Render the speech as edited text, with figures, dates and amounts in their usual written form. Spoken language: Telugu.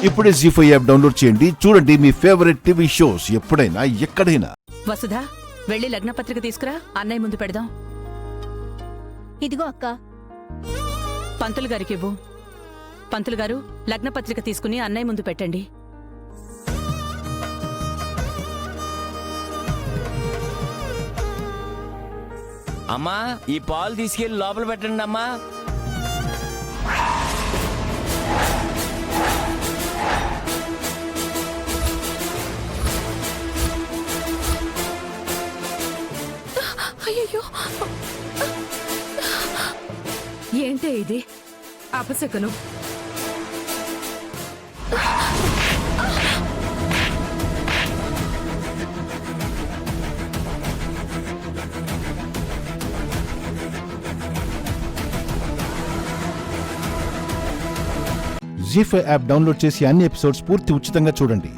ఇప్పుడే జీ5 యాప్ డౌన్లోడ్ చేయండి. చూడండి మీ ఫేవరెట్ టీవీ షోస్ ఎప్పుడైనా ఎక్కడైనా. వసుధా, వెళ్ళి లగ్నపత్రిక తీసుకురా, అన్నయ్య ముందు పెడదాం. ఇదిగో అక్క. పంతులు గారికి ఇవ్వు. పంతులు గారు, లగ్నపత్రిక తీసుకుని అన్నయ్య ముందు పెట్టండి. అమ్మా, ఈ పాలు తీసుకెళ్లి లోపల పెట్టండి అమ్మా. అయ్యో, ఏంటే ఇది? అపశకను. జీ5 యాప్ డౌన్లోడ్ చేసి అన్ని ఎపిసోడ్స్ పూర్తి ఉచితంగా చూడండి.